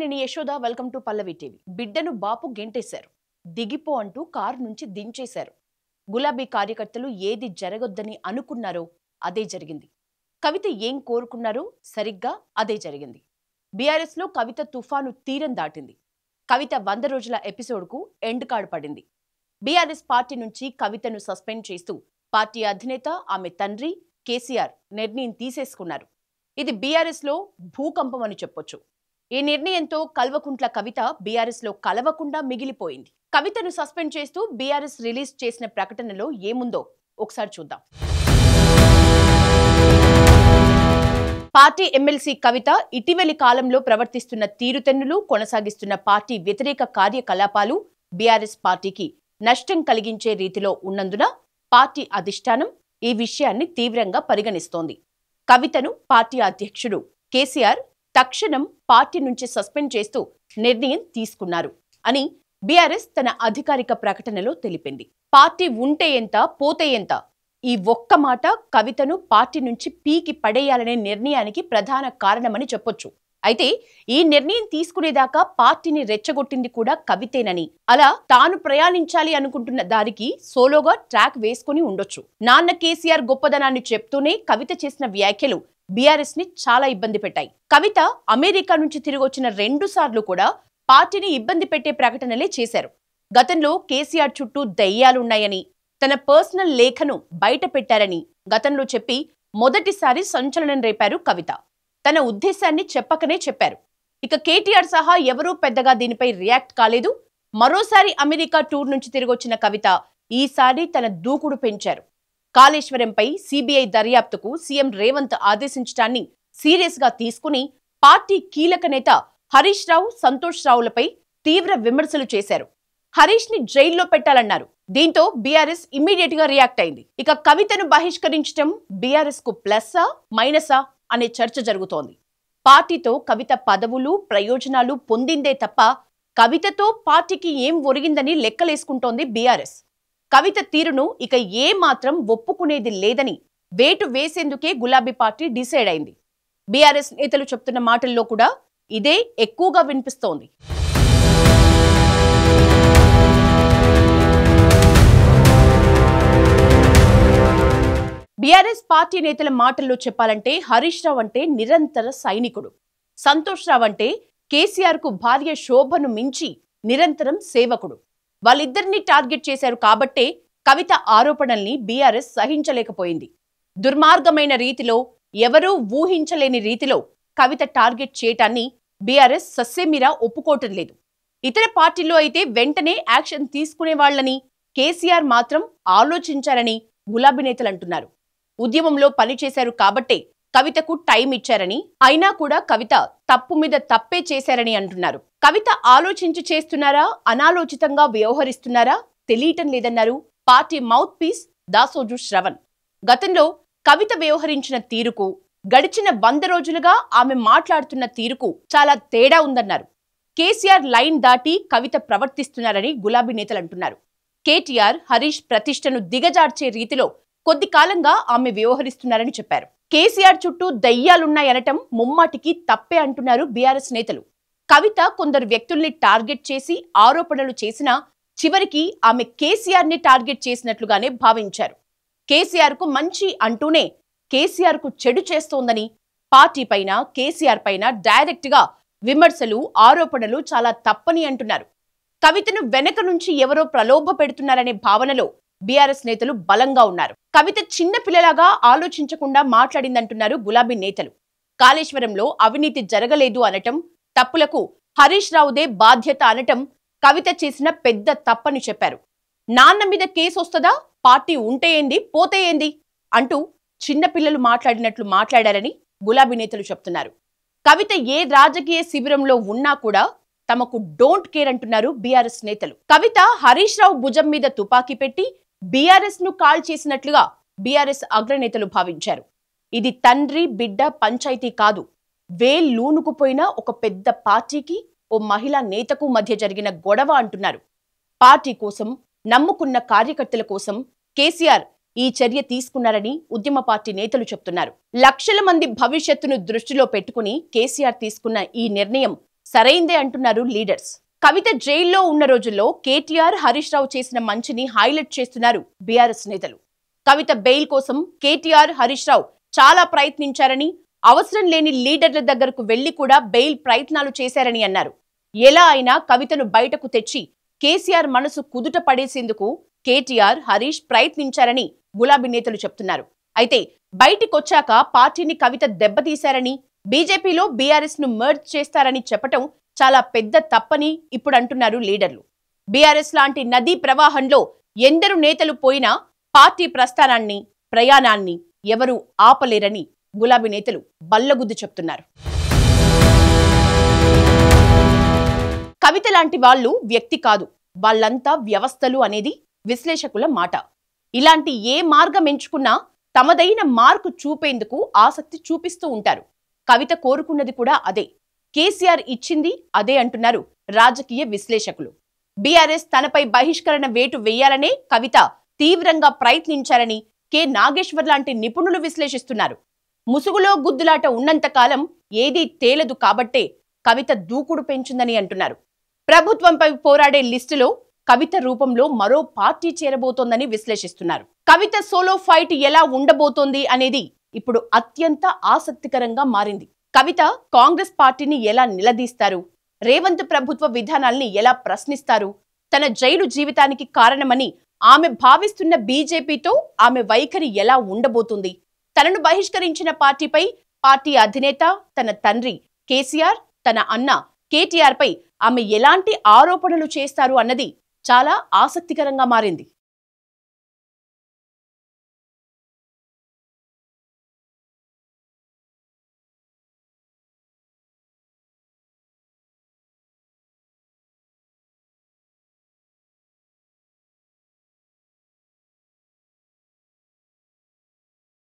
నేను Yashoda. Welcome to Pallavi TV. బిడ్డను బాపు గెంటేశారు, దిగిపో అంటూ కారు నుంచి దించేశారు. గులాబీ కార్యకర్తలు ఏది జరగొద్దని అనుకున్నారో అదే జరిగింది. కవిత ఏం కోరుకున్నారో సరిగ్గా అదే జరిగింది. బీఆర్ఎస్ లో కవిత తుఫాను తీరం దాటింది. కవిత 100 రోజుల ఎపిసోడ్కు ఎండ్ కార్డ్ పడింది. బీఆర్ఎస్ పార్టీ నుంచి కవితను సస్పెండ్ చేస్తూ పార్టీ అధినేత, ఆమె తండ్రి కేసీఆర్ నిర్ణయం తీసేసుకున్నారు. ఇది బీఆర్ఎస్ లో భూకంపం అని చెప్పొచ్చు. ఈ నిర్ణయంతో కల్వకుంట్ల కవిత బీఆర్ఎస్ లో కలవకుండా మిగిలిపోయింది. కవితను సస్పెండ్ చేస్తూ బీఆర్ఎస్ రిలీజ్ చేసిన ప్రకటనలో ఏముందో ఒకసారి చూద్దాం. పార్టీ ఎమ్మెల్సీ కవిత ఇటీవలి కాలంలో ప్రవర్తిస్తున్న తీరుతెన్నులు, కొనసాగిస్తున్న పార్టీ వ్యతిరేక కార్యకలాపాలు బీఆర్ఎస్ పార్టీకి నష్టం కలిగించే రీతిలో ఉన్నందున పార్టీ అధిష్టానం ఈ విషయాన్ని తీవ్రంగా పరిగణిస్తోంది. కవితను పార్టీ అధ్యక్షుడు కేసీఆర్ తక్షణం పార్టీ నుంచి సస్పెండ్ చేస్తూ నిర్ణయం తీసుకున్నారు అని బీఆర్ఎస్ తన అధికారిక ప్రకటనలో తెలిపింది. పార్టీ ఉంటే ఎంత, పోతే ఎంత, ఈ ఒక్క మాట కవితను పార్టీ నుంచి పీకి పడేయాలనే నిర్ణయానికి ప్రధాన కారణమని చెప్పొచ్చు. అయితే ఈ నిర్ణయం తీసుకునేదాకా పార్టీని రెచ్చగొట్టింది కూడా కవితేనని, అలా తాను ప్రయాణించాలి అనుకుంటున్న దారికి సోలోగా ట్రాక్ వేసుకుని ఉండొచ్చు. నాన్న కేసీఆర్ గొప్పదనాన్ని చెప్తూనే కవిత చేసిన వ్యాఖ్యలు బీఆర్ఎస్ ని చాలా ఇబ్బంది పెట్టాయి. కవిత అమెరికా నుంచి తిరిగొచ్చిన 2 సార్లు కూడా పార్టీని ఇబ్బంది పెట్టే ప్రకటనలే చేశారు. గతంలో కేసీఆర్ చుట్టూ దయ్యాలున్నాయని, తన పర్సనల్ లేఖను బయట పెట్టారని గతంలో చెప్పి మొదటిసారి సంచలనం రేపారు కవిత. తన ఉద్దేశాన్ని చెప్పకనే చెప్పారు. ఇక కేటీఆర్ సహా ఎవరూ పెద్దగా దీనిపై రియాక్ట్ కాలేదు. మరోసారి అమెరికా టూర్ నుంచి తిరిగొచ్చిన కవిత ఈసారి తన దూకుడు పెంచారు. కాళేశ్వరంపై సిబిఐ దర్యాప్తుకు సీఎం రేవంత్ ఆదేశించడాన్ని సీరియస్ గా తీసుకుని పార్టీ కీలక నేత హరీష్ రావు, సంతోష్ రావులపై తీవ్ర విమర్శలు చేశారు. హరీష్ ని జైల్లో పెట్టాలన్నారు. దీంతో బీఆర్ఎస్ ఇమ్మీడియట్ గా రియాక్ట్ అయింది. ఇక కవితను బహిష్కరించడం బీఆర్ఎస్ కు ప్లస్సా మైనసా అనే చర్చ జరుగుతోంది. పార్టీతో కవిత పదవులు, ప్రయోజనాలు పొందిందే తప్ప కవితతో పార్టీకి ఏం ఒరిగిందని లెక్కలేసుకుంటోంది బీఆర్ఎస్. కవిత తీరును ఇక ఏ మాత్రం ఒప్పుకునేది లేదని వేటు వేసేందుకే గులాబీ పార్టీ డిసైడ్ అయింది. బీఆర్ఎస్ నేతలు చెప్తున్న మాటల్లో కూడా ఇదే ఎక్కువగా వినిపిస్తోంది. బీఆర్ఎస్ పార్టీ నేతల మాటల్లో చెప్పాలంటే హరీష్ రావు అంటే నిరంతర సైనికుడు, సంతోష్ రావు అంటే కేసీఆర్ కు భార్య శోభను మించి నిరంతరం సేవకుడు. వాళ్ళిద్దరినీ టార్గెట్ చేశారు కాబట్టే కవిత ఆరోపణల్ని బీఆర్ఎస్ సహించలేకపోయింది. దుర్మార్గమైన రీతిలో, ఎవరూ ఊహించలేని రీతిలో కవిత టార్గెట్ చేయటాన్ని బీఆర్ఎస్ సస్సేమిరా ఒప్పుకోవటం లేదు. ఇతర పార్టీల్లో అయితే వెంటనే యాక్షన్ తీసుకునేవాళ్లని, కేసీఆర్ మాత్రం ఆలోచించారని గులాబీ నేతలు అంటున్నారు. ఉద్యమంలో పనిచేశారు కాబట్టే కవితకు టైం ఇచ్చారని, అయినా కూడా కవిత తప్పు మీద తప్పే చేశారని అంటున్నారు. కవిత ఆలోచించి చేస్తున్నారా, అనాలోచితంగా వ్యవహరిస్తున్నారా తెలియటం లేదన్నారు party mouthpiece Dasoju Sravan. గతంలో కవిత వ్యవహరించిన తీరుకు, గడిచిన 100 రోజులుగా ఆమె మాట్లాడుతున్న తీరుకు చాలా తేడా ఉందన్నారు. కేసీఆర్ లైన్ దాటి కవిత ప్రవర్తిస్తున్నారని గులాబీ నేతలు అంటున్నారు. కేటీఆర్, హరీష్ ప్రతిష్టను దిగజార్చే రీతిలో కొద్ది కాలంగా ఆమె వ్యవహరిస్తున్నారని చెప్పారు. కేసీఆర్ చుట్టూ దయ్యాలున్నాయనటం ముమ్మాటికి తప్పే అంటున్నారు బీఆర్ఎస్ నేతలు. కవిత కొందరు వ్యక్తుల్ని టార్గెట్ చేసి ఆరోపణలు చేసినా చివరికి ఆమె కేసీఆర్ ని టార్గెట్ చేసినట్లుగానే భావించారు. కేసీఆర్ కు మంచి అంటూనే కేసీఆర్ కు చెడు చేస్తోందని, పార్టీ పైన, కేసీఆర్ పైన డైరెక్ట్ గా విమర్శలు, ఆరోపణలు చాలా తప్పని అంటున్నారు. కవితను వెనక నుంచి ఎవరో ప్రలోభ పెడుతున్నారనే భావనలో బీఆర్ఎస్ నేతలు బలంగా ఉన్నారు. కవిత చిన్న పిల్లలాగా ఆలోచించకుండా మాట్లాడిందంటున్నారు గులాబీ నేతలు. కాళేశ్వరంలో అవినీతి జరగలేదు అనటం, తప్పులకు హరీష్ రావుదే బాధ్యత అనటం కవిత చేసిన పెద్ద తప్పని చెప్పారు. నాన్న మీద కేసు వస్తుందా, పార్టీ ఉంటే ఏంది, పోతే ఏంది అంటూ చిన్నపిల్లలు మాట్లాడినట్లు మాట్లాడారని గులాబీ నేతలు చెప్తున్నారు. కవిత ఏ రాజకీయ శిబిరంలో ఉన్నా కూడా తమకు డోంట్ కేర్ అంటున్నారు బీఆర్ఎస్ నేతలు. కవిత హరీష్ రావు భుజం మీద తుపాకీ పెట్టి బీఆర్ఎస్ ను కాల్ చేసినట్లుగా బీఆర్ఎస్ అగ్రనేతలు భావించారు. ఇది తండ్రి బిడ్డ పంచాయతీ కాదు, వేళ్ళూనుకుపోయిన ఒక పెద్ద పార్టీకి, ఓ మహిళా నేతకు మధ్య జరిగిన గొడవ అంటున్నారు. పార్టీ కోసం, నమ్ముకున్న కార్యకర్తల కోసం కేసీఆర్ ఈ చర్య తీసుకున్నారని ఉద్యమ పార్టీ నేతలు చెప్తున్నారు. లక్షల మంది భవిష్యత్తును దృష్టిలో పెట్టుకుని కేసీఆర్ తీసుకున్న ఈ నిర్ణయం సరైందే అంటున్నారు లీడర్స్. కవిత జైల్లో ఉన్న రోజుల్లో కేటీఆర్, హరీష్ రావు చేసిన మంచిని హైలైట్ చేస్తున్నారు బీఆర్ఎస్ నేతలు. కవిత బెయిల్ కోసం కేటీఆర్, హరీష్ రావు చాలా ప్రయత్నించారని, అవసరం లేని లీడర్ల దగ్గరకు వెళ్లి కూడా బెయిల్ ప్రయత్నాలు చేశారని అన్నారు. ఎలా అయినా కవితను బయటకు తెచ్చి కేసీఆర్ మనసు కుదుట పడేసేందుకు కేటీఆర్, హరీష్ ప్రయత్నించారని గులాబీ నేతలు చెప్తున్నారు. అయితే బయటికొచ్చాక పార్టీని కవిత దెబ్బతీశారని, బీజేపీలో బీఆర్ఎస్ ను మర్జ్ చేస్తారని చెప్పటం చాలా పెద్ద తప్పని ఇప్పుడు అంటున్నారు లీడర్లు. బీఆర్ఎస్ లాంటి నదీ ప్రవాహంలో ఎందరు నేతలు పోయినా పార్టీ ప్రస్థానాన్ని, ప్రయాణాన్ని ఎవరూ ఆపలేరని గులాబీ నేతలు బల్లగుద్ది చెప్తున్నారు. కవిత లాంటి వాళ్ళు వ్యక్తి కాదు, వాళ్ళంతా వ్యవస్థలు అనేది విశ్లేషకుల మాట. ఇలాంటి ఏ మార్గం ఎంచుకున్నా తమదైన మార్కు చూపేందుకు ఆసక్తి చూపిస్తూ ఉంటారు. కవిత కోరుకున్నది కూడా అదే, కేసీఆర్ ఇచ్చింది అదే అంటున్నారు రాజకీయ విశ్లేషకులు. బీఆర్ఎస్ తనపై బహిష్కరణ వేటు వేయాలనే కవిత తీవ్రంగా ప్రయత్నించారని నాగేశ్వర్ లాంటి నిపుణులు విశ్లేషిస్తున్నారు. ముసుగులో గుద్దులాట ఉన్నంతకాలం ఏదీ తేలదు కాబట్టే కవిత దూకుడు పెంచిందని అంటున్నారు. ప్రభుత్వంపై పోరాడే లిస్టులో కవిత రూపంలో మరో పార్టీ చేరబోతోందని విశ్లేషిస్తున్నారు. కవిత సోలో ఫైట్ ఎలా ఉండబోతోంది అనేది ఇప్పుడు అత్యంత ఆసక్తికరంగా మారింది. కవిత కాంగ్రెస్ పార్టీని ఎలా నిలదీస్తారు, రేవంత్ ప్రభుత్వ విధానాల్ని ఎలా ప్రశ్నిస్తారు, తన జైలు జీవితానికి కారణమని ఆమె భావిస్తున్న బీజేపీతో ఆమె వైఖరి ఎలా ఉండబోతుంది, తనను బహిష్కరించిన పార్టీపై పార్టీ అధినేత తన తండ్రి కేసీఆర్, తన అన్న కేటీఆర్ పై ఆమె ఎలాంటి ఆరోపణలు చేస్తారు అన్నది చాలా ఆసక్తికరంగా మారింది.